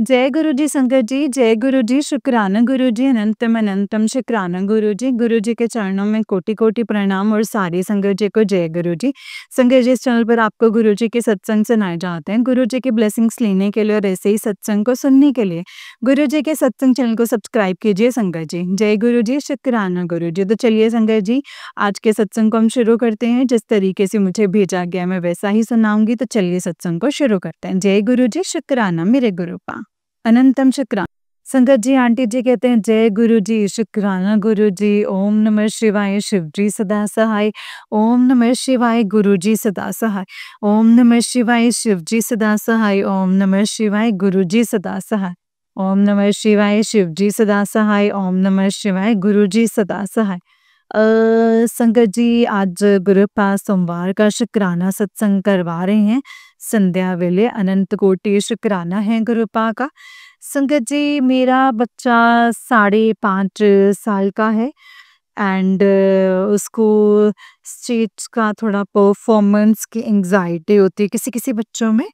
जय गुरु जी संगत जी, जय गुरु जी, शुक्राना गुरु जी, अनंतम अनंतम शुक्राना गुरु जी। गुरु जी के चरणों में कोटि-कोटि प्रणाम और सारी संगत जी को जय गुरु जी। संगत जी, इस चैनल पर आपको गुरु जी के सत्संग सुनाए जाते हैं। गुरु जी की ब्लेसिंग्स लेने के लिए और ऐसे ही सत्संग को सुनने के लिए गुरु जी के सत्संग चैनल को सब्सक्राइब कीजिए संगत जी। जय गुरु जी, शुक्राना गुरु जी। तो चलिए संगत जी, आज के सत्संग को हम शुरू करते हैं। जिस तरीके से मुझे भेजा गया मैं वैसा ही सुनाऊँगी, तो चलिए सत्संग को शुरू करते हैं। जय गुरु जी, शुक्राना मेरे गुरुपा। अनंतम शुक्राना। संगत जी, आंटी जी कहते हैं जय गुरु जी, शुक्राना गुरु जी, ओम नमः शिवाय, शिव जी सदा सहाय, ओम नमः शिवाय, गुरु जी सदा सहाय, ओम नमः शिवाय, शिव जी सदा सहाय, ओम नमः शिवाय, गुरु जी सदा सहाय, ओम नमः शिवाय, शिव जी सदा सहाय, ओम नमः शिवाय, गुरु जी सदा सहाय। संगत जी, आज गुरुपा सोमवार का शुक्राना सत्संग करवा रहे हैं। संध्या वेले अनंत कोटि शुक्राना है गुरुपा का। संगत जी, मेरा बच्चा 5.5 साल का है एंड उसको स्टेज का थोड़ा परफॉर्मेंस की एंग्जाइटी होती है किसी-किसी बच्चों में।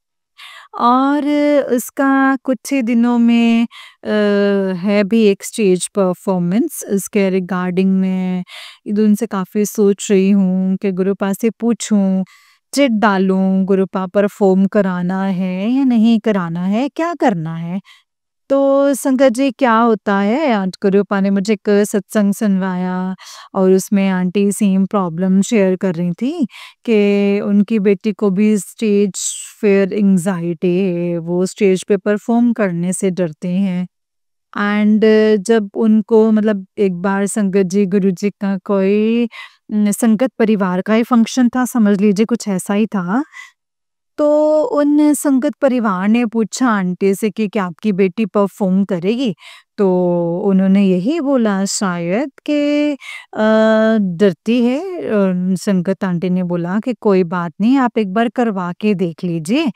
और उसका कुछ ही दिनों में है भी एक स्टेज परफॉर्मेंस। इसके रिगार्डिंग मैं उनसे काफ़ी सोच रही हूँ कि गुरुपा से पूछूँ, चिट डालूँ, गुरुपा परफॉर्म कराना है या नहीं कराना है, क्या करना है? तो संगत जी, क्या होता है, आज गुरुपा ने मुझे एक सत्संग सुनवाया और उसमें आंटी सेम प्रॉब्लम शेयर कर रही थी कि उनकी बेटी को भी स्टेज फियर एंग्जाइटी है, वो स्टेज पे परफॉर्म करने से डरते हैं। एंड जब उनको मतलब एक बार संगत जी, गुरु जी का कोई संगत परिवार का ही फंक्शन था, समझ लीजिए कुछ ऐसा ही था। तो उन संगत परिवार ने पूछा आंटी से कि क्या आपकी बेटी परफॉर्म करेगी? तो उन्होंने यही बोला शायद कि डरती है। संगत आंटी ने बोला कि कोई बात नहीं, आप एक बार करवा के देख लीजिए।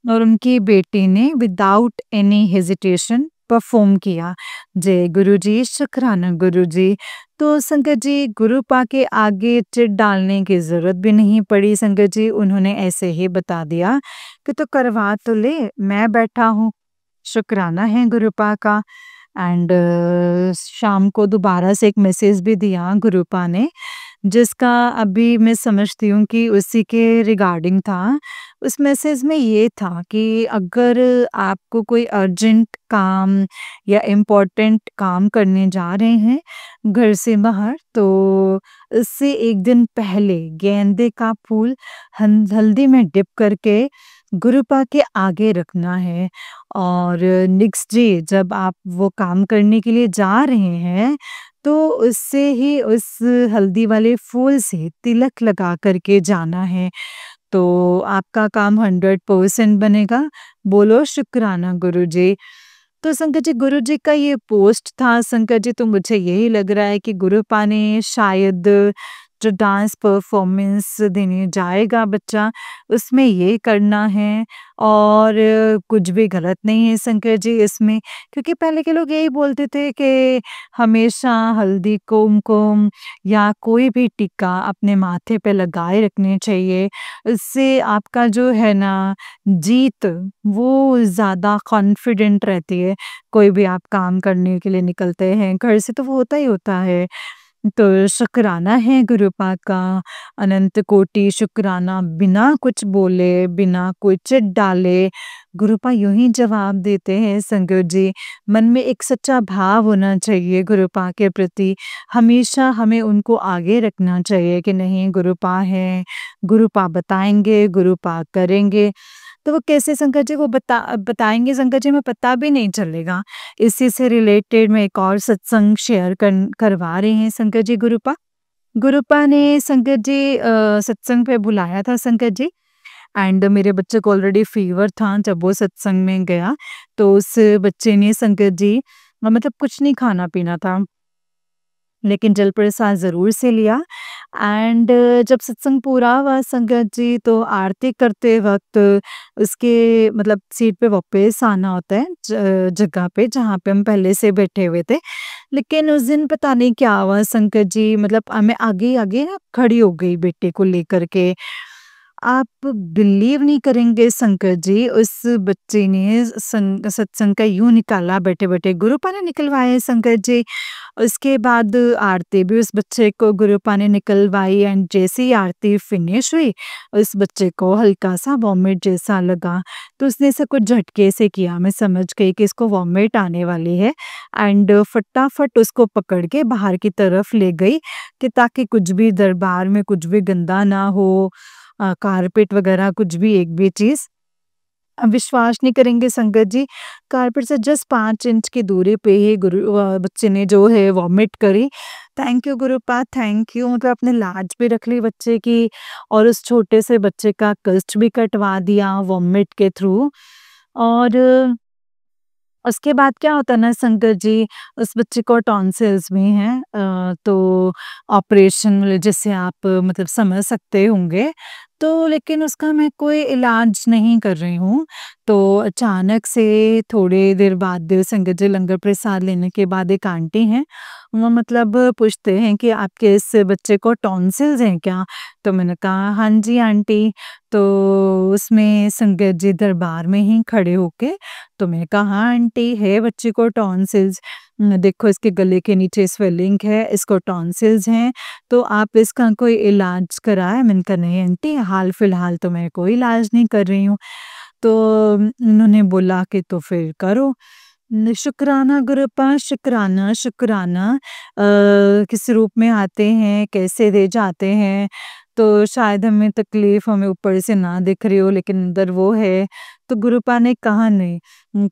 और उनकी बेटी ने विदाउट एनी हेजिटेशन परफॉर्म किया। जय गुरु जी, शुक्राना गुरु जी। तो संगत जी, गुरुपा के आगे चिट डालने की ज़रूरत भी नहीं पड़ी संगत जी, उन्होंने ऐसे ही बता दिया कि तो करवा तो ले, मैं बैठा हूँ। शुक्राना है गुरुपा का। एंड शाम को दोबारा से एक मैसेज भी दिया गुरुपा ने, जिसका अभी मैं समझती हूँ कि उसी के रिगार्डिंग था। उस मैसेज में ये था कि अगर आपको कोई अर्जेंट काम या इम्पोर्टेंट काम करने जा रहे हैं घर से बाहर, तो इससे 1 दिन पहले गेंदे का फूल हल्दी में डिप करके गुरुपा के आगे रखना है। और नेक्स्ट डे जब आप वो काम करने के लिए जा रहे हैं, तो उससे ही उस हल्दी वाले फूल से तिलक लगा करके जाना है। तो आपका काम 100% बनेगा। बोलो शुक्राना गुरु जी। तो संकट जी, गुरु जी का ये पोस्ट था संकट जी, तो मुझे यही लग रहा है कि गुरुपा ने शायद जो डांस परफॉर्मेंस देने जाएगा बच्चा, उसमें ये करना है। और कुछ भी गलत नहीं है संकट जी इसमें, क्योंकि पहले के लोग यही बोलते थे कि हमेशा हल्दी, कुमकुम या कोई भी टिक्का अपने माथे पे लगाए रखने चाहिए। इससे आपका जो है ना जीत, वो ज़्यादा कॉन्फिडेंट रहती है। कोई भी आप काम करने के लिए निकलते हैं घर से, तो वो होता ही होता है। तो शुक्राना है गुरुपा का, अनंत कोटि शुक्राना। बिना कुछ बोले, बिना कुछ डाले गुरुपा यूँ ही जवाब देते हैं संगत जी। मन में एक सच्चा भाव होना चाहिए गुरुपा के प्रति। हमेशा हमें उनको आगे रखना चाहिए कि नहीं, गुरुपा हैं, गुरुपा बताएँगे, गुरुपा करेंगे। तो वो कैसे संकट जी, वो बताएँगे संकट जी, हमें पता भी नहीं चलेगा। इसी से रिलेटेड मैं एक और सत्संग शेयर करवा रही हैं संकट जी गुरुपा। गुरुपा ने संकट जी सत्संग पे बुलाया था संकट जी। एंड मेरे बच्चे को ऑलरेडी फीवर था जब वो सत्संग में गया। तो उस बच्चे ने संकट जी मतलब कुछ नहीं खाना-पीना था, लेकिन जल प्रसाद ज़रूर से लिया। एंड जब सत्संग पूरा हुआ संगत जी, तो आरती करते वक़्त उसके मतलब सीट पे वापस आना होता है, जगह पे जहाँ पे हम पहले से बैठे हुए थे। लेकिन उस दिन पता नहीं क्या हुआ संगत जी, मतलब मैं आगे-आगे ना खड़ी हो गई बेटे को लेकर के। आप बिलीव नहीं करेंगे शंकर जी, उस बच्चे ने सत्संग का यूँ निकाला बैठे-बैठे, गुरुपा ने निकलवाया है शंकर जी। उसके बाद आरती भी उस बच्चे को गुरुपा ने निकलवाई एंड जैसे ही आरती फिनिश हुई, उस बच्चे को हल्का-सा वॉमिट जैसा लगा। तो उसने ऐसा कुछ झटके से किया, मैं समझ गई कि इसको वॉमिट आने वाली है एंड फटाफट उसको पकड़ के बाहर की तरफ ले गई कि ताकि कुछ भी दरबार में कुछ भी गंदा ना हो, कारपेट वगैरह कुछ भी एक भी चीज़। अब विश्वास नहीं करेंगे संगत जी, कारपेट से जस्ट 5 इंच की दूरी पे ही बच्चे ने जो है वॉमिट करी। थैंक यू गुरुपा, थैंक यू, मतलब आपने लाज भी रख ली बच्चे की और उस छोटे से बच्चे का कष्ट भी कटवा दिया वॉमिट के थ्रू। और उसके बाद क्या होता है ना संगत जी, उस बच्चे को टॉन्सिल्स भी हैं, तो ऑपरेशन जैसे आप मतलब समझ सकते होंगे। तो लेकिन उसका मैं कोई इलाज नहीं कर रही हूँ। तो अचानक से थोड़ी देर बाद संगत जी लंगर प्रसाद लेने के बाद एक आंटी हैं, वो मतलब पूछते हैं कि आपके इस बच्चे को टॉन्सिल्स हैं क्या? तो मैंने कहा हाँ जी आंटी। तो उसमें संगत जी दरबार में ही खड़े होके, तो मैंने कहा हाँ आंटी है बच्चे को टॉन्सिल्स, देखो इसके गले के नीचे स्वेलिंग है, इसको टॉन्सिल्स हैं, तो आप इसका कोई इलाज कराएं। मैंने कहा नहीं आंटी, हाल फिलहाल तो मैं कोई इलाज नहीं कर रही हूँ। तो उन्होंने बोला कि तो फिर करो। शुक्राना गुरुपा, शुक्राना शुक्राना। किस रूप में आते हैं, कैसे दे जाते हैं, तो शायद हमें तकलीफ हमें ऊपर से ना दिख रही हो लेकिन अंदर वो है। तो गुरुपा ने कहा नहीं,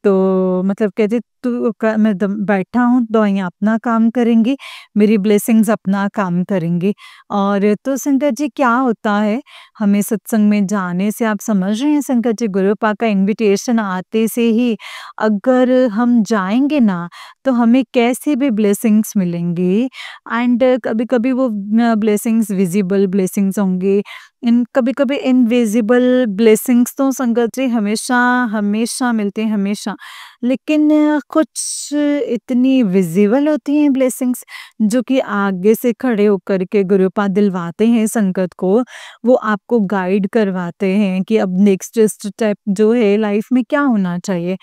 तो मतलब कहते तू मैं बैठा हूँ, दवाइयाँ अपना काम करेंगी, मेरी ब्लेसिंग्स अपना काम करेंगी। और तो संगत जी क्या होता है, हमें सत्संग में जाने से आप समझ रहे हैं संगत जी, गुरुपा का इनविटेशन आते से ही अगर हम जाएँगे ना, तो हमें कैसे भी ब्लेसिंग्स मिलेंगी एंड कभी-कभी वो ब्लेसिंग्स विज़िबल ब्लेसिंग्स होंगी। इन कभी-कभी इनविज़िबल ब्लेसिंग्स तो संगत जी हमेशा, हमेशा मिलती हैं, हमेशा। लेकिन कुछ इतनी विज़िबल होती हैं ब्लेसिंग्स, जो कि आगे से खड़े होकर के गुरुपा दिलवाते हैं संगत को, वो आपको गाइड करवाते हैं कि अब नेक्स्ट स्टेप जो है लाइफ में क्या होना चाहिए।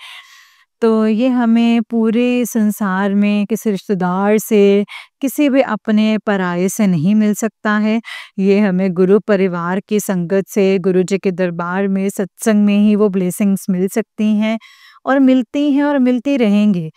तो ये हमें पूरे संसार में किसी रिश्तेदार से, किसी भी अपने पराये से नहीं मिल सकता है। ये हमें गुरु परिवार की संगत से, गुरु जी के दरबार में, सत्संग में ही वो ब्लेसिंग्स मिल सकती हैं और मिलती हैं और मिलती रहेंगी।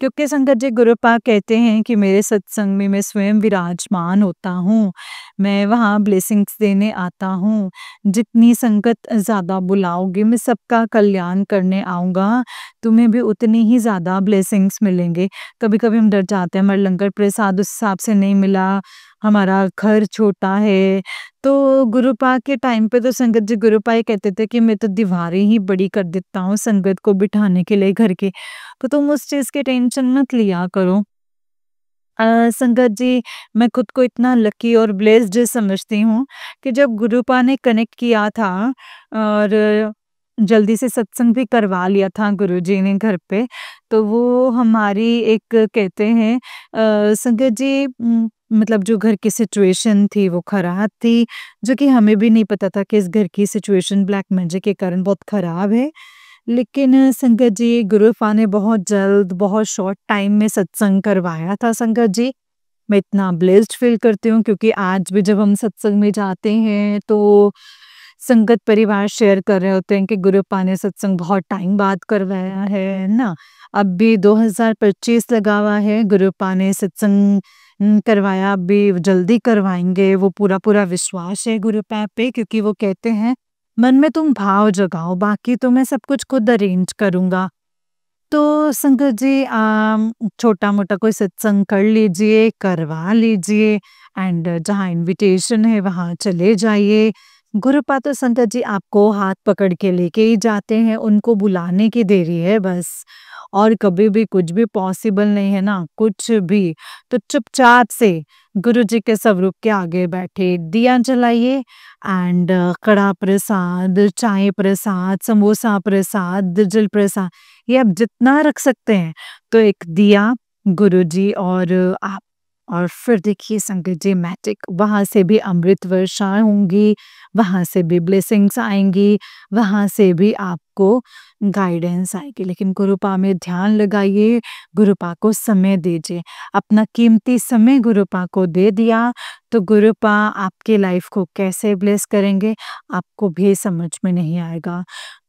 क्योंकि संगत जी गुरुपा कहते हैं कि मेरे सत्संग में मैं स्वयं विराजमान होता हूँ, मैं वहाँ ब्लेसिंग्स देने आता हूँ। जितनी संगत ज़्यादा बुलाओगे, मैं सबका कल्याण करने आऊँगा, तुम्हें भी उतनी ही ज़्यादा ब्लेसिंग्स मिलेंगे। कभी-कभी हम डर जाते हैं, हमारा लंगर प्रसाद उस हिसाब से नहीं मिला, हमारा घर छोटा है। तो गुरुपा के टाइम पे तो संगत जी गुरुपा ये कहते थे कि मैं तो दीवारें ही बड़ी कर देता हूँ संगत को बिठाने के लिए घर के। तो तुम उस चीज़ की टेंशन मत लिया करो। संगत जी, मैं खुद को इतना लकी और ब्लेस्ड समझती हूँ कि जब गुरुपा ने कनेक्ट किया था और जल्दी से सत्संग भी करवा लिया था गुरुजी ने घर पे, तो वो हमारी एक कहते हैं संगत जी मतलब जो घर की सिचुएशन थी वो खराब थी, जो कि हमें भी नहीं पता था कि इस घर की सिचुएशन ब्लैक मैजिक के कारण बहुत खराब है। लेकिन संगत जी गुरुपा ने बहुत जल्द, बहुत शॉर्ट टाइम में सत्संग करवाया था संगत जी। मैं इतना ब्लेस्ड फ़ील करती हूँ क्योंकि आज भी जब हम सत्संग में जाते हैं तो संगत परिवार शेयर कर रहे होते हैं कि गुरुपा ने सत्संग बहुत टाइम बाद करवाया है ना? अब भी 2025 लगा हुआ है, गुरुपा ने सत्संग करवाया, अब भी जल्दी करवाएँगे, वो पूरा-पूरा विश्वास है गुरुपा पे क्योंकि वो कहते हैं, "मन में तुम भाव जगाओ, बाकी तो मैं सब कुछ खुद अरेंज करूँगा।" तो संगत जी छोटा-मोटा कोई सत्संग कर लीजिए, करवा लीजिए एंड जहाँ इन्विटेशन है वहाँ चले जाइए। गुरुपा तो संगत जी आपको हाथ पकड़ के लेके ही जाते हैं, उनको बुलाने की देरी है बस। और कभी भी कुछ भी पॉसिबल नहीं है ना, कुछ भी, तो चुपचाप से गुरु जी के स्वरूप के आगे बैठे दिया जलाइए एंड कड़ा प्रसाद, चाय प्रसाद, समोसा प्रसाद, जल प्रसाद, ये आप जितना रख सकते हैं। तो एक दिया गुरुजी और आप और फिर देखिए संगत जी मैजिक, वहाँ से भी अमृत वर्षा होंगी, वहाँ से भी ब्लेसिंग्स आएँगी, वहाँ से भी आपको गाइडेंस आएगी। लेकिन गुरुपा में ध्यान लगाइए, गुरुपा को समय दीजिए। अपना कीमती समय गुरुपा को दे दिया, तो गुरुपा आपके लाइफ को कैसे ब्लेस करेंगे, आपको भी समझ में नहीं आएगा।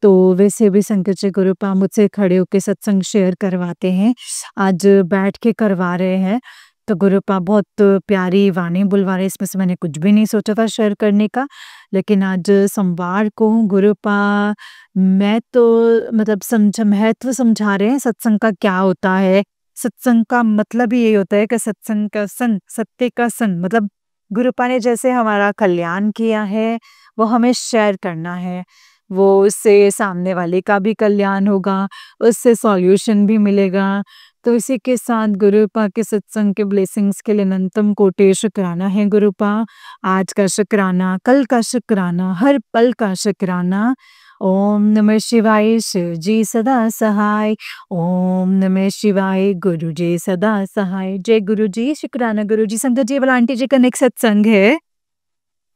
तो वैसे भी संकट जी गुरुपा मुझसे खड़े होके सत्संग शेयर करवाते हैं, आज बैठ के करवा रहे हैं। तो गुरुपा बहुत प्यारी वाणी बुलवा रहे हैं, इसमें से मैंने कुछ भी नहीं सोचा था शेयर करने का। लेकिन आज सोमवार को गुरुपा मैं तो मतलब महत्व समझा रहे हैं सत्संग का क्या होता है। सत्संग का मतलब ही यही होता है कि सत्संग का सन, सत्य का सन, मतलब गुरुपा ने जैसे हमारा कल्याण किया है, वो हमें शेयर करना है। वो उससे सामने वाले का भी कल्याण होगा, उससे सॉल्यूशन भी मिलेगा। तो इसी के साथ गुरुपा के सत्संग के ब्लेसिंग्स के लिए अनंतम कोटि शुक्राना है गुरुपा। आज का शुक्राना, कल का शुक्राना, हर पल का शुक्राना। ओम नमः शिवाय, शिव जी सदा सहाय। ओम नमः शिवाय, गुरु जी सदा सहाय। जय गुरु जी, शुक्राना गुरु जी। संगत जी, वाला आंटी जी का नेक्स्ट सत्संग है।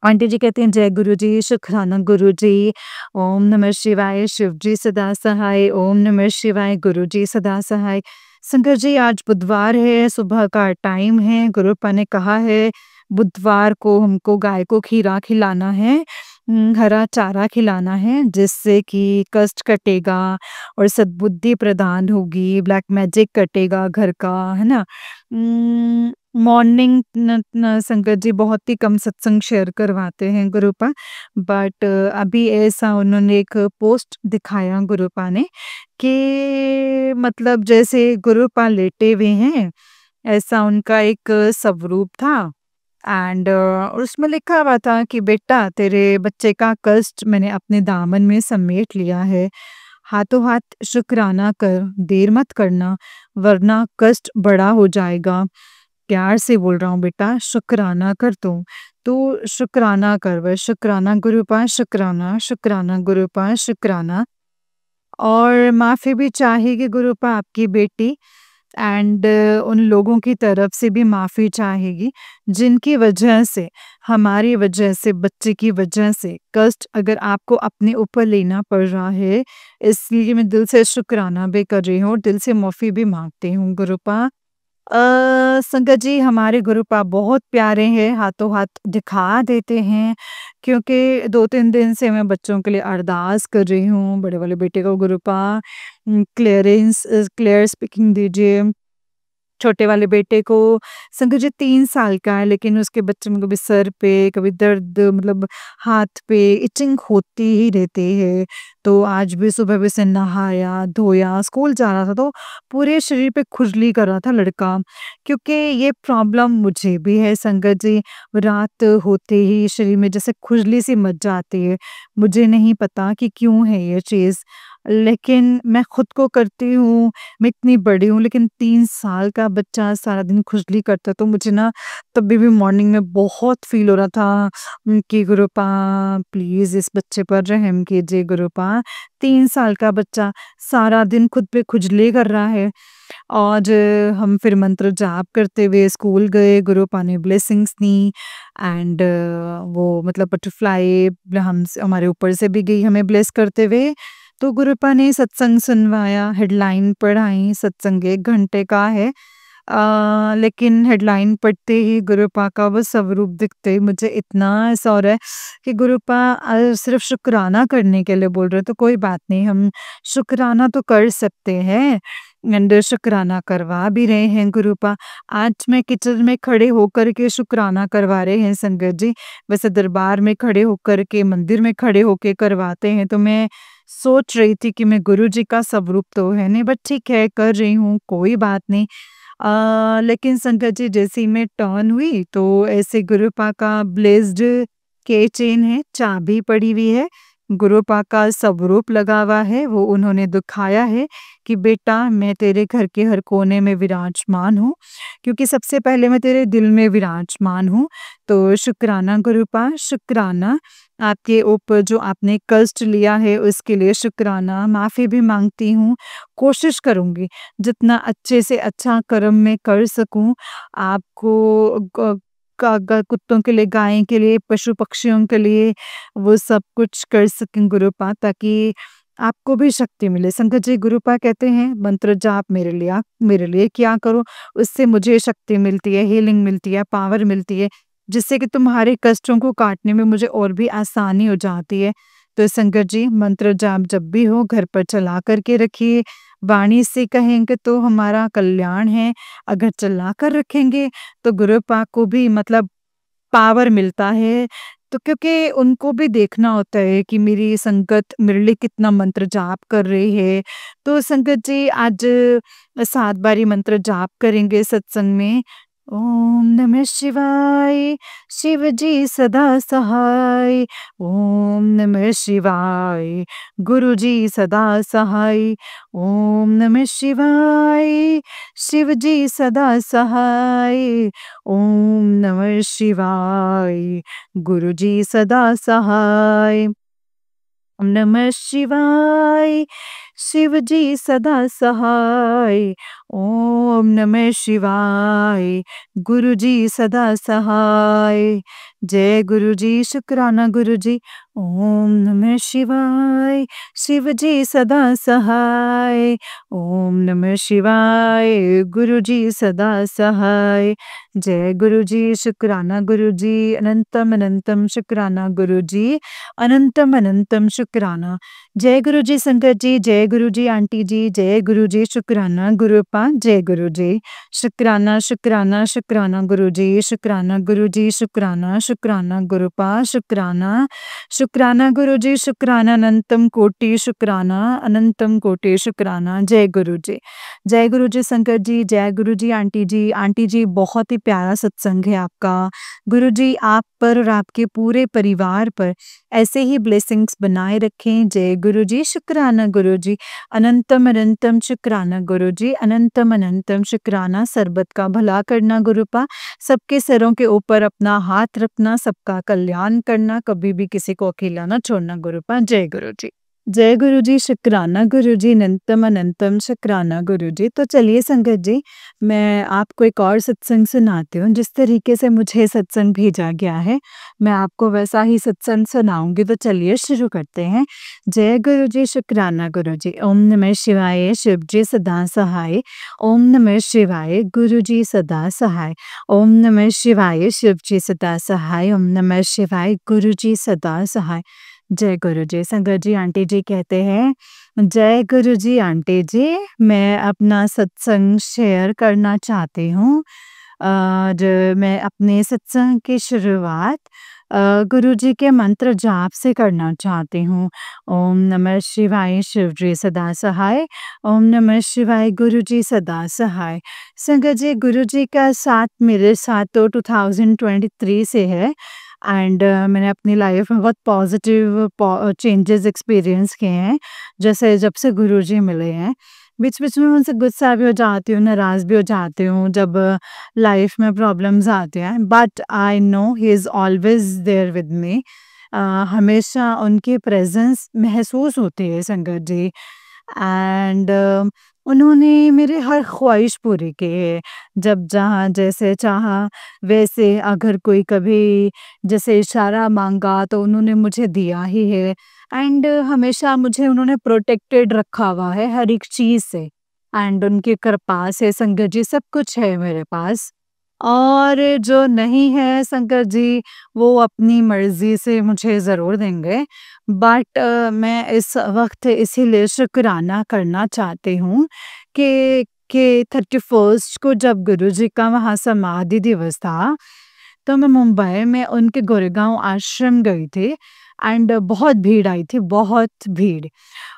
आंटी जी कहते हैं जय गुरु जी, शुक्राना गुरु जी। ओम नमः शिवाय, शिव जी सदा सहाय। ओम नमः शिवाय, गुरु जी सदा सहाय। शंकर जी, आज बुधवार है, सुबह का टाइम है। गुरुपा ने कहा है बुधवार को हमको गाय को खीरा खिलाना है, हरा चारा खिलाना है, जिससे कि कष्ट कटेगा और सद्बुद्धि प्रदान होगी, ब्लैक मैजिक कटेगा घर का, है ना। मॉर्निंग शंकर जी बहुत ही कम सत्संग शेयर करवाते हैं गुरुपा, बट अभी ऐसा उन्होंने एक पोस्ट दिखाया गुरुपा ने कि मतलब जैसे गुरुपा लेटे हुए हैं, ऐसा उनका एक स्वरूप था। एंड उसमें लिखा हुआ था कि बेटा, तेरे बच्चे का कष्ट मैंने अपने दामन में समेट लिया है, हाथों हाथ शुक्राना कर, देर मत करना, वरना कष्ट बड़ा हो जाएगा। प्यार से बोल रहा हूँ बेटा, शुक्राना कर तू शुक्राना कर, वह शुक्राना गुरुपा, शुक्राना शुक्राना गुरुपा, शुक्राना। और माफ़ी भी चाहेगी गुरुपा आपकी बेटी, एंड उन लोगों की तरफ से भी माफ़ी चाहेगी जिनकी वजह से, हमारी वजह से, बच्चे की वजह से कष्ट अगर आपको अपने ऊपर लेना पड़ रहा है, इसलिए मैं दिल से शुक्राना भी कर रही हूँ और दिल से माफ़ी भी मांगती हूँ गुरुपा। संगत जी, हमारे गुरुपा बहुत प्यारे हैं, हाथों हाथ दिखा देते हैं, क्योंकि 2-3 दिन से मैं बच्चों के लिए अरदास कर रही हूँ। बड़े वाले बेटे को गुरुपा क्लियर स्पीकिंग दीजिए। छोटे वाले बेटे को संगत जी 3 साल का है, लेकिन उसके बच्चे में कभी सर पे, कभी दर्द, मतलब हाथ पे इचिंग होती ही रहती है। तो आज भी सुबह भी उसे नहाया, धोया, स्कूल जा रहा था तो पूरे शरीर पे खुजली कर रहा था लड़का। क्योंकि ये प्रॉब्लम मुझे भी है संगत जी, रात होते ही शरीर में जैसे खुजली सी मच जाती है। मुझे नहीं पता कि क्यों है ये चीज़, लेकिन मैं खुद को करती हूँ। मैं इतनी बड़ी हूँ, लेकिन 3 साल का बच्चा सारा दिन खुजली करता है, तो मुझे ना तभी भी मॉर्निंग में बहुत फ़ील हो रहा था कि गुरुपा प्लीज़ इस बच्चे पर रहम कीजिए गुरुपा। 3 साल का बच्चा सारा दिन खुद पे खुजली कर रहा है। और हम फिर मंत्र जाप करते हुए स्कूल गए, गुरुपा ने ब्लेसिंग्स दी, एंड वो मतलब बटरफ्लाई हमारे ऊपर से भी गई हमें ब्लेस करते हुए। तो गुरुपा ने सत्संग सुनवाया, हेडलाइन पढ़ाई, सत्संग 1 घंटे का है। लेकिन हेडलाइन पढ़ते ही गुरुपा का वो स्वरूप दिखते ही मुझे इतना ऐसा हो रहा है कि गुरुपा सिर्फ शुक्राना करने के लिए बोल रहे, तो कोई बात नहीं, हम शुक्राना तो कर सकते हैं, एंड शुक्राना करवा भी रहे हैं गुरुपा। आज मैं किचन में खड़े होकर के शुक्राना करवा रहे हैं संगत जी। वैसे दरबार में खड़े होकर के, मंदिर में खड़े होके करवाते हैं, तो मैं सोच रही थी कि मैं गुरु जी का स्वरूप तो है नहीं, बट ठीक है कर रही हूँ, कोई बात नहीं। लेकिन संगत जी, जैसे ही मैं टर्न हुई तो ऐसे गुरुपा का ब्लेस्ड की चेन है, चाबी पड़ी हुई है, गुरुपा का स्वरूप लगा हुआ है, वो उन्होंने दिखाया है कि बेटा मैं तेरे घर के हर कोने में विराजमान हूँ, क्योंकि सबसे पहले मैं तेरे दिल में विराजमान हूँ। तो शुक्राना गुरुपा, शुक्राना आपके ऊपर जो आपने कष्ट लिया है उसके लिए शुक्राना, माफ़ी भी माँगती हूँ। कोशिश करूँगी जितना अच्छे से अच्छा कर्म मैं कर सकूँ, आपको ग ग कुत्तों के लिए, गाय के लिए, पशु-पक्षियों के लिए वो सब कुछ कर सकें गुरुपा, ताकि आपको भी शक्ति मिले। संकट जी गुरुपा कहते हैं मंत्र जाप मेरे लिए किया करो, उससे मुझे शक्ति मिलती है, हीलिंग मिलती है, पावर मिलती है, जिससे कि तुम्हारे कष्टों को काटने में मुझे और भी आसानी हो जाती है। तो संकट जी मंत्र जाप जब भी हो घर पर चला कर के रखिए, वाणी से कहेंगे तो हमारा कल्याण है, अगर चला कर रखेंगे तो गुरुपा को भी मतलब पावर मिलता है। तो क्योंकि उनको भी देखना होता है कि मेरी संगत मेरे लिए कितना मंत्र जाप कर रही है। तो संगत जी आज 7 बारी मंत्र जाप करेंगे सत्संग में। ओम नमः शिवाय, शिव जी सदा सहाय। ओम नमः शिवाय, गुरु जी सदा सहाय। ओम नमः शिवाय, शिव जी सदा सहाय। ओम नमः शिवाय, गुरु जी सदा सहाय। ओम नमः शिवाय, शिव जी सदा सहाय। ओम नमः शिवाय, गुरु जी सदा सहाय। जय गुरु जी, शुक्राना गुरु जी। ओम नमः शिवाय, शिव जी सदा सहाय। ओम नमः शिवाय, गुरु जी सदा सहाय। जय गुरु जी, शुक्राना गुरु जी, अनंतम अनंतम शुक्राना गुरु जी, अनंतम अनंतम शुक्राना। जय गुरु जी संगत जी, जय गुरु जी आंटी जी, जय गुरु जी, शुक्राना गुरुपा, जय गुरु जी। शुक्राना शुक्राना शुक्राना गुरु जी, शुक्राना गुरु जी, शुक्राना शुक्राना गुरुपा, शुक्राना शुक्राना गुरु जी, शुक्राना अनंतम कोटि शुक्राना, अनंतम कोटि शुक्राना। जय गुरु जी, जय गुरु जी संगत जी, जय गुरु जी आंटी जी। आंटी जी बहुत ही प्यारा सत्संग है आपका। गुरु जी आप पर और आपके पूरे परिवार पर ऐसे ही ब्लेसिंग्स बनाए रखें। जय गुरु जी, शुक्राना गुरु जी, अनंतम अनंतम शुक्राना गुरु जी, अनंतम अनंतम शुक्राना। सरबत का भला करना गुरुपा, सबके सरों के ऊपर अपना हाथ रखना, सबका कल्याण करना, कभी भी किसी को अकेला ना छोड़ना गुरुपा। जय गुरु जी, जय गुरु जी, शुक्राना गुरु जी, अनंतम अनंतम शुक्राना गुरु जी। तो चलिए संगत जी, मैं आपको एक और सत्संग सुनाती हूँ। जिस तरीके से मुझे सत्संग भेजा गया है, मैं आपको वैसा ही सत्संग सुनाऊंगी। तो चलिए शुरू करते हैं। जय गुरु जी, शुक्राना गुरु जी। ओम नमः शिवाय, शिव जी सदा सहाय। ओम नमः शिवाय, गुरु जी सदा सहाय। ओम नमः शिवाय, शिव जी सदा सहाय। ओम नमः शिवाय, गुरु जी सदा सहाय। जय गुरु जी। संगत जी आंटी जी कहते हैं, जय गुरु जी आंटी जी, मैं अपना सत्संग शेयर करना चाहती हूँ। और मैं अपने सत्संग की शुरुआत गुरु जी के मंत्र जाप से करना चाहती हूँ। ओम नमः शिवाय, शिव जी सदा सहाय। ओम नमः शिवाय, गुरु जी सदा सहाय। संगत जी गुरु जी का साथ मेरे साथ तो 2023 से है। एंड मैंने अपनी लाइफ में बहुत पॉजिटिव चेंजेस एक्सपीरियंस किए हैं, जैसे जब से गुरुजी मिले हैं। बीच-बीच में उनसे गुस्सा भी हो जाती हूँ, नाराज़ भी हो जाती हूँ जब लाइफ में प्रॉब्लम्स आते हैं, but I know he is always there with me. हमेशा उनकी प्रेज़ेंस महसूस होती है संगत जी। एंड उन्होंने मेरी हर ख़्वाहिश पूरी की है। जब जहाँ जैसे चाहा वैसे, अगर कोई कभी जैसे इशारा माँगा तो उन्होंने मुझे दिया ही है। एंड हमेशा मुझे उन्होंने प्रोटेक्टेड रखा हुआ है हर एक चीज़ से। एंड उनकी कृपा से संगत जी सब कुछ है मेरे पास। और जो नहीं है संगत जी, वो अपनी मर्ज़ी से मुझे ज़रूर देंगे। बट मैं इस वक़्त इसीलिए शुक्राना करना चाहती हूँ कि 31st को जब गुरुजी का वहाँ समाधि दिवस था, तो मैं मुंबई में उनके गुड़गाँव आश्रम गई थी। एंड बहुत भीड़ आई थी, बहुत भीड़।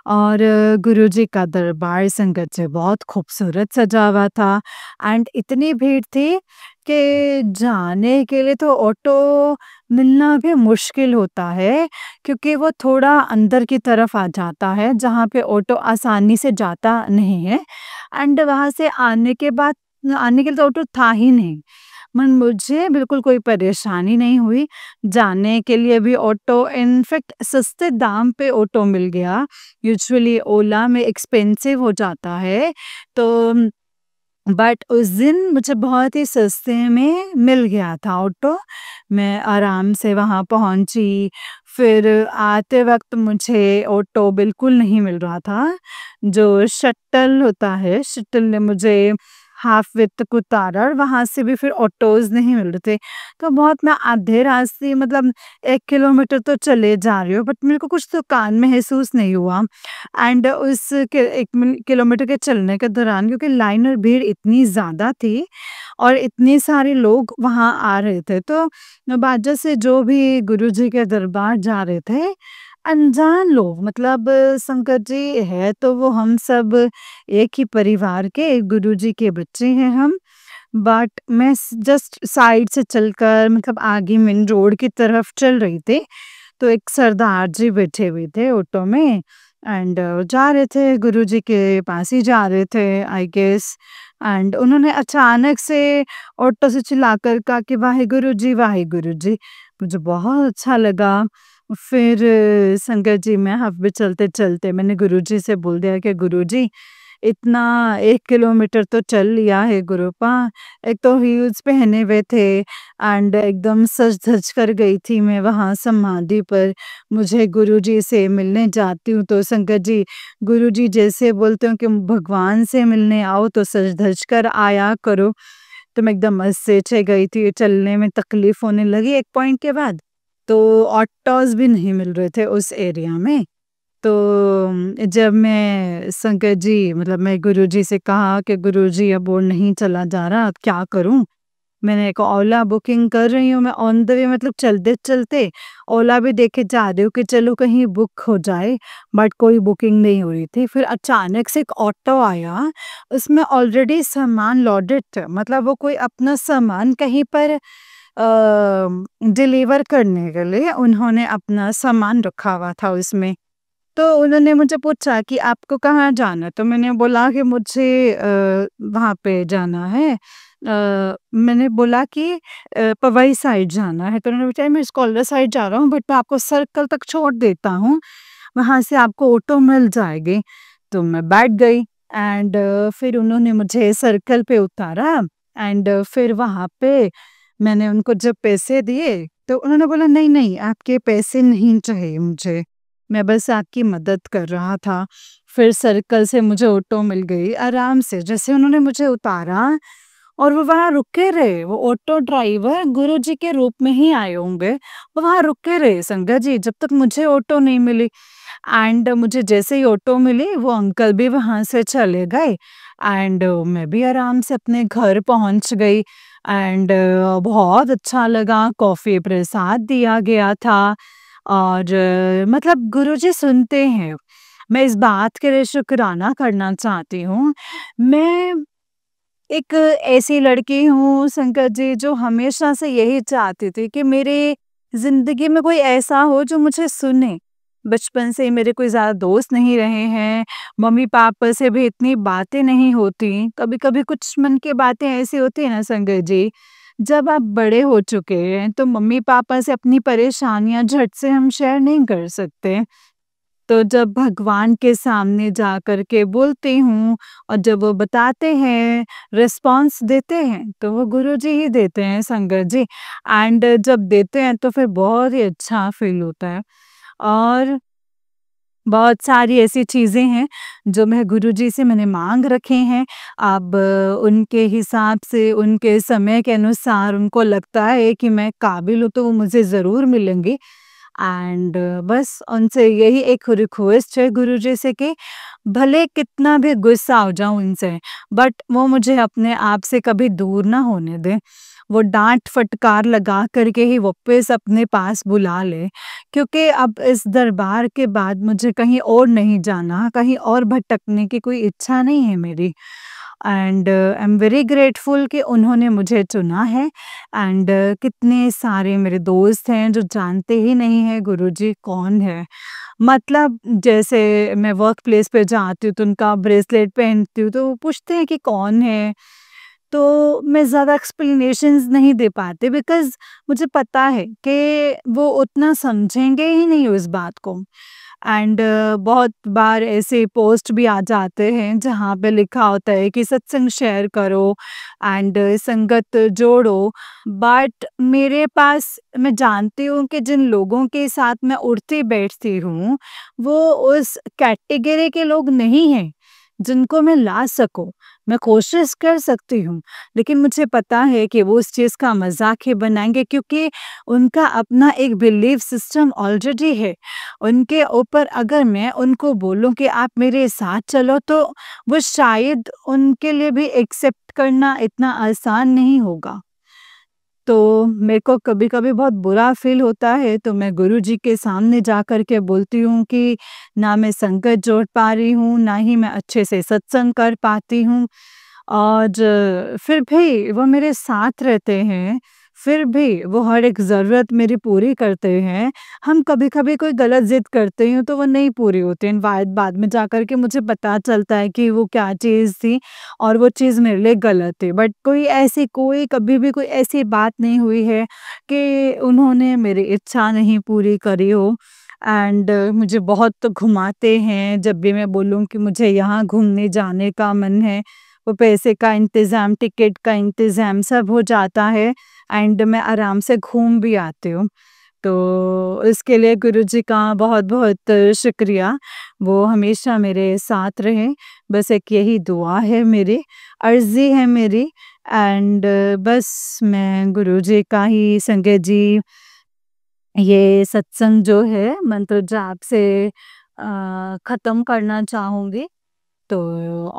और गुरुजी का दरबार संगत से बहुत खूबसूरत सजा हुआ था एंड इतनी भीड़ थी कि जाने के लिए तो ऑटो मिलना भी मुश्किल होता है, क्योंकि वो थोड़ा अंदर की तरफ आ जाता है जहाँ पे ऑटो आसानी से जाता नहीं है एंड वहाँ से आने के लिए तो ऑटो था ही नहीं। मुझे बिल्कुल कोई परेशानी नहीं हुई, जाने के लिए भी ऑटो इनफैक्ट सस्ते दाम पे ऑटो मिल गया। यूजुअली ओला में एक्सपेंसिव हो जाता है, तो बट उस दिन मुझे बहुत ही सस्ते में मिल गया था ऑटो। मैं आराम से वहाँ पहुँची, फिर आते वक़्त मुझे ऑटो बिल्कुल नहीं मिल रहा था। जो शटल होता है, शटल ने मुझे हाफ वे तक उतारा और वहाँ से भी फिर ऑटोज़ नहीं मिल रहे थे। तो बहुत मैं आधे रास्ते मतलब 1 किलोमीटर तो चले जा रही हूँ, बट मेरे को कुछ तो कान महसूस नहीं हुआ। एंड उस के 1 किलोमीटर के चलने के दौरान, क्योंकि लाइन और भीड़ इतनी ज़्यादा थी और इतने सारे लोग वहाँ आ रहे थे, तो बाजा से जो भी गुरुजी के दरबार जा रहे थे, अनजान लोग मतलब संगत जी है तो वो हम सब एक ही परिवार के गुरुजी के बच्चे हैं हम। बट मैं जस्ट साइड से चलकर मतलब आगे मेन रोड की तरफ चल रही थी, तो एक सरदार जी बैठे हुए थे ऑटो में एंड जा रहे थे गुरुजी के पास ही जा रहे थे आई गेस। एंड उन्होंने अचानक से ऑटो से चिल्लाकर कहा कि वाहेगुरु जी, वाहेगुरु जी। मुझे बहुत अच्छा लगा। फिर संगत जी में हफ भी चलते-चलते मैंने गुरुजी से बोल दिया कि गुरुजी इतना 1 किलोमीटर तो चल लिया है गुरुपा। एक तो हील्स पहने हुए थे एंड एकदम सज-धज कर गई थी मैं वहाँ समाधि पर। मुझे गुरुजी से मिलने जाती हूँ तो संगत जी, गुरुजी जैसे बोलते हो कि भगवान से मिलने आओ तो सज-धज कर आया करो। तो मैं एकदम मस्से गई थी, चलने में तकलीफ होने लगी एक पॉइंट के बाद। तो ऑटोज़ भी नहीं मिल रहे थे उस एरिया में। तो जब मैं संगत जी मतलब मैं गुरुजी से कहा कि गुरुजी अब वो नहीं चला जा रहा, अब क्या करूँ? मैंने एक ओला बुकिंग कर रही हूँ, मैं ऑन द वे मतलब चलते-चलते ओला भी देखे जा रही हूँ कि चलो कहीं बुक हो जाए, बट कोई बुकिंग नहीं हो रही थी। फिर अचानक से एक ऑटो आया, उसमें ऑलरेडी सामान लोडेड था, मतलब वो कोई अपना सामान कहीं पर डिलीवर करने के लिए उन्होंने अपना सामान रखा हुआ था उसमें। तो उन्होंने मुझे पूछा कि आपको कहाँ जाना है? तो मैंने बोला कि मुझे वहाँ पे जाना है। मैंने बोला कि पवई साइड जाना है, तो उन्होंने बताया मैं स्कॉलर साइड जा रहा हूँ, बट मैं आपको सर्कल तक छोड़ देता हूँ, वहाँ से आपको ऑटो मिल जाएगी। तो मैं बैठ गई एंड फिर उन्होंने मुझे सर्कल पे उतारा एंड फिर वहाँ पे मैंने उनको जब पैसे दिए, तो उन्होंने बोला नहीं आपके पैसे नहीं चाहिए मुझे, मैं बस आपकी मदद कर रहा था। फिर सर्कल से मुझे ऑटो मिल गई आराम से, जैसे उन्होंने मुझे उतारा और वो वहाँ रुके रहे, वो ऑटो ड्राइवर गुरुजी के रूप में ही आए होंगे, वो वहाँ रुके रहे संगत जी जब तक मुझे ऑटो नहीं मिली। एंड मुझे जैसे ही ऑटो मिली वो अंकल भी वहाँ से चले गए एंड मैं भी आराम से अपने घर पहुँच गई एंड बहुत अच्छा लगा, कॉफ़ी प्रसाद दिया गया था और मतलब गुरुजी सुनते हैं। मैं इस बात के लिए शुक्राना करना चाहती हूँ। मैं एक ऐसी लड़की हूँ संकट जी जो हमेशा से यही चाहती थी कि मेरे ज़िंदगी में कोई ऐसा हो जो मुझे सुने। बचपन से ही मेरे कोई ज़्यादा दोस्त नहीं रहे हैं, मम्मी-पापा से भी इतनी बातें नहीं होती। कभी-कभी कुछ मन की बातें ऐसी होती हैं ना संगत जी, जब आप बड़े हो चुके हैं तो मम्मी-पापा से अपनी परेशानियाँ झट से हम शेयर नहीं कर सकते। तो जब भगवान के सामने जा कर के बोलती हूँ और जब वो बताते हैं, रिस्पॉन्स देते हैं, तो वो गुरुजी ही देते हैं संगत जी। एंड जब देते हैं तो फिर बहुत ही अच्छा फ़ील होता है। और बहुत सारी ऐसी चीज़ें हैं जो मैं गुरुजी से मैंने माँग रखे हैं। अब उनके हिसाब से, उनके समय के अनुसार उनको लगता है कि मैं काबिल हूँ तो वो मुझे ज़रूर मिलेंगे। एंड बस उनसे यही एक रिक्वेस्ट है गुरुजी से कि भले कितना भी गुस्सा हो जाऊँ उनसे, बट वो मुझे अपने आप से कभी दूर ना होने दें। वो डाँट फटकार लगा कर के ही वापस अपने पास बुला लें, क्योंकि अब इस दरबार के बाद मुझे कहीं और नहीं जाना, कहीं और भटकने की कोई इच्छा नहीं है मेरी। And I am very grateful कि उन्होंने मुझे चुना है। एंड कितने सारे मेरे दोस्त हैं जो जानते ही नहीं हैं गुरुजी कौन है। मतलब जैसे मैं वर्क प्लेस पे जाती हूँ तो उनका ब्रेसलेट पहनती हूँ तो वो पूछते हैं कि कौन है? तो मैं ज़्यादा एक्सप्लेनेशंस नहीं दे पाती बिकॉज़ मुझे पता है कि वो उतना समझेंगे ही नहीं उस बात को। एंड बहुत बार ऐसे पोस्ट भी आ जाते हैं जहाँ पे लिखा होता है कि सत्संग शेयर करो एंड संगत जोड़ो। बट मेरे पास मैं जानती हूँ कि जिन लोगों के साथ मैं उठती बैठती हूँ, वो उस कैटेगरी के लोग नहीं हैं, जिनको मैं ला सकूँ। मैं कोशिश कर सकती हूँ, लेकिन मुझे पता है कि वो उस चीज़ का मज़ाक ही बनाएँगे क्योंकि उनका अपना एक बिलीफ सिस्टम ऑलरेडी है। उनके ऊपर अगर मैं उनको बोलूँ कि आप मेरे साथ चलो तो वो शायद उनके लिए भी एक्सेप्ट करना इतना आसान नहीं होगा। तो मेरे को कभी-कभी बहुत बुरा फ़ील होता है तो मैं गुरुजी के सामने जा कर के बोलती हूँ कि ना मैं संगत जोड़ पा रही हूँ, ना ही मैं अच्छे से सत्संग कर पाती हूँ। और फिर भी वो मेरे साथ रहते हैं, फिर भी वो हर एक ज़रूरत मेरी पूरी करते हैं। हम कभी-कभी कोई गलत ज़िद करते हैं तो वो नहीं पूरी होती एंड बाद बाद में जाकर के मुझे पता चलता है कि वो क्या चीज़ थी और वो चीज़ मेरे लिए गलत थी। बट कोई कभी भी कोई ऐसी बात नहीं हुई है कि उन्होंने मेरी इच्छा नहीं पूरी करी हो। एंड मुझे बहुत घुमाते हैं जब भी मैं बोलूँ कि मुझे यहाँ घूमने जाने का मन है, वो पैसे का इंतज़ाम, टिकट का इंतज़ाम सब हो जाता है एंड मैं आराम से घूम भी आती हूँ। तो इसके लिए गुरुजी का बहुत-बहुत शुक्रिया। वो हमेशा मेरे साथ रहें, बस एक यही दुआ है मेरी, अर्ज़ी है मेरी। एंड बस मैं गुरुजी का ही संगत जी ये सत्संग जो है मंत्र जाप से ख़त्म करना चाहूँगी। तो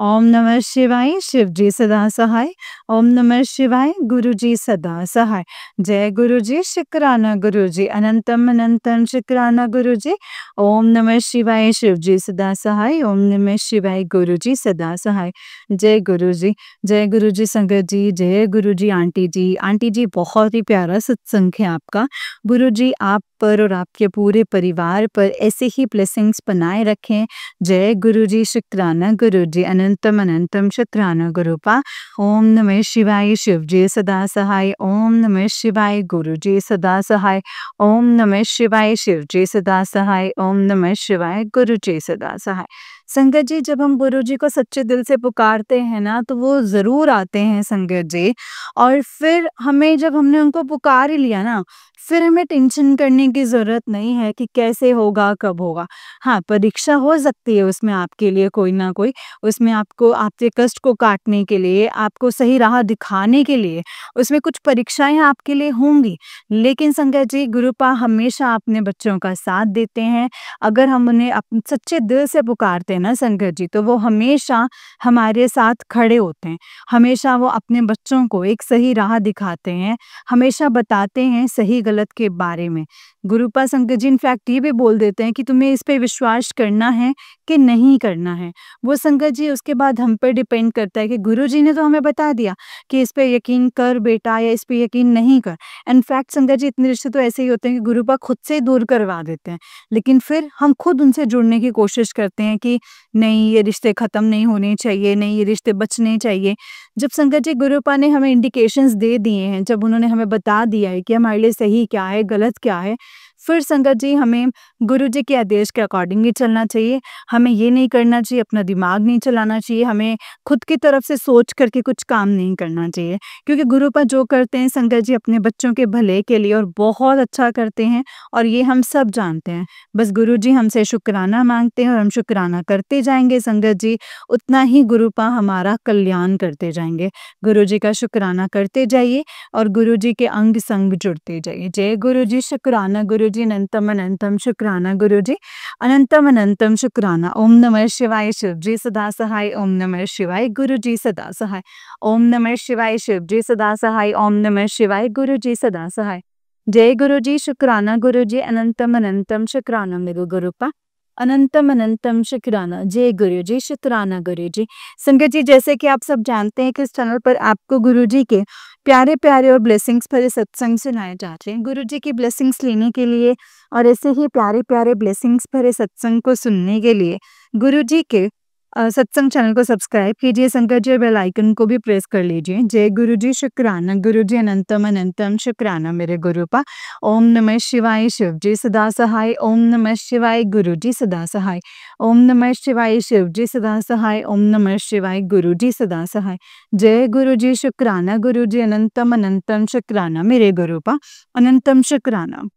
ओम नमः शिवाय, शिव जी सदा सहाय। ओम नमः शिवाय, गुरु जी सदा सहाय। जय गुरु जी, शुक्राना गुरु जी, अनंतम अनंतम शुक्राना गुरु जी। ओम नमः शिवाय, शिव जी सदा सहाय। ओम नमः शिवाय, गुरु जी सदा सहाय। जय गुरु जी, जय गुरु जी संगत जी, जय गुरु जी आंटी जी। आंटी जी बहुत ही प्यारा सत्संग है आपका। गुरु जी आप पर और आपके पूरे परिवार पर ऐसे ही ब्लेसिंग्स बनाए रखें। जय गुरु जी, शुक्राना गुरु जी, अनंतम अनंतम शुक्राना गुरुपा। ओम नमः शिवाय, शिव जी सदा सहाय। ओम नमः शिवाय, गुरु जी सदा सहाय। ओम नमः शिवाय, शिव जी सदा सहाय। ओम नमः शिवाय, गुरु जी सदा सहाय। संगत जी जब हम गुरु जी को सच्चे दिल से पुकारते हैं ना तो वो ज़रूर आते हैं संगत जी। और फिर हमें जब हमने उनको पुकार ही लिया ना, फिर हमें टेंशन करने की ज़रूरत नहीं है कि कैसे होगा, कब होगा। हाँ, परीक्षा हो सकती है उसमें आपके लिए कोई ना कोई, उसमें आपको आपके कष्ट को काटने के लिए, आपको सही राह दिखाने के लिए, उसमें कुछ परीक्षाएँ आपके लिए होंगी। लेकिन संगत जी, गुरुपा हमेशा अपने बच्चों का साथ देते हैं। अगर हम उन्हें सच्चे दिल से पुकारते हैं ना संगत जी, तो वो हमेशा हमारे साथ खड़े होते हैं। हमेशा वो अपने बच्चों को एक सही राह दिखाते हैं, हमेशा बताते हैं सही-गलत के बारे में। गुरुपा संगत जी इनफैक्ट ये भी बोल देते हैं कि तुम्हें इस पे विश्वास करना है कि नहीं करना है। वो संगत जी उसके बाद हम पे डिपेंड करता है कि गुरुजी ने तो हमें बता दिया कि इस पे यकीन कर बेटा या इस पे यकीन नहीं कर। इनफैक्ट संगत जी इतने रिश्ते तो ऐसे ही होते हैं कि गुरुपा खुद से दूर करवा देते हैं। लेकिन फिर हम खुद उनसे जुड़ने की कोशिश करते हैं कि नहीं ये रिश्ते ख़त्म नहीं होने चाहिए, नहीं ये रिश्ते बचने चाहिए। जब संगत जी गुरुपा ने हमें इंडिकेशंस दे दिए हैं, जब उन्होंने हमें बता दिया है कि हमारे लिए सही क्या है, गलत क्या है, फिर संगत जी हमें गुरुजी के आदेश के अकॉर्डिंग ही चलना चाहिए। हमें ये नहीं करना चाहिए, अपना दिमाग नहीं चलाना चाहिए, हमें खुद की तरफ से सोच करके कुछ काम नहीं करना चाहिए। क्योंकि गुरुपा जो करते हैं संगत जी अपने बच्चों के भले के लिए और बहुत अच्छा करते हैं और ये हम सब जानते हैं। बस गुरुजी हमसे शुक्राना माँगते हैं और हम शुक्राना करते जाएँगे संगत जी, उतना ही गुरुपा हमारा कल्याण करते जाएँगे। गुरुजी का शुक्राना करते जाइए और गुरुजी के अंग संग जुड़ते जाइए। जय गुरुजी, शुक्राना गुरुजी, गुरुजी अनंतम अनंतम शुक्राना गुरुजी अनंतम अनंतम शुक्राना। ओम नमः शिवाय शिवजी सदा सहाय। ओम नमः शिवाय गुरुजी सदा सहाय। ओम नमः शिवाय शिवजी सदा सहाय। ओम नमः शिवाय गुरुजी सदा सहाय। जय गुरुजी शुक्राना गुरुजी अनंतम अनंतम शुक्राना मेरे गुरुपा अनंतम अनंतम शुक्राना। जय गुरुजी शुक्राना गुरुजी। संगत जी, जैसे कि आप सब जानते हैं कि इस चैनल पर आपको गुरुजी के प्यारे प्यारे और ब्लेसिंग्स भरे सत्संग सुनाए जाते हैं। गुरुजी की ब्लेसिंग्स लेने के लिए और ऐसे ही प्यारे प्यारे ब्लेसिंग्स भरे सत्संग को सुनने के लिए गुरुजी के सत्संग चैनल को सब्सक्राइब कीजिए संगत जी, और बेल आइकन को भी प्रेस कर लीजिए। जय गुरुजी शुक्राना गुरुजी अनंतम अनंतम शुक्राना मेरे गुरुपा। ओम नमः शिवाय शिवजी सदा सहाय। ओम नमः शिवाय गुरुजी सदा सहाय। ओम नमः शिवाय शिवजी सदा सहाय। ओम नमः शिवाय गुरुजी सदा सहाय। जय गुरुजी शुक्राना गुरुजी अनंतम अनंतम शुक्राना मेरे गुरुपा अनंतम शुक्राना।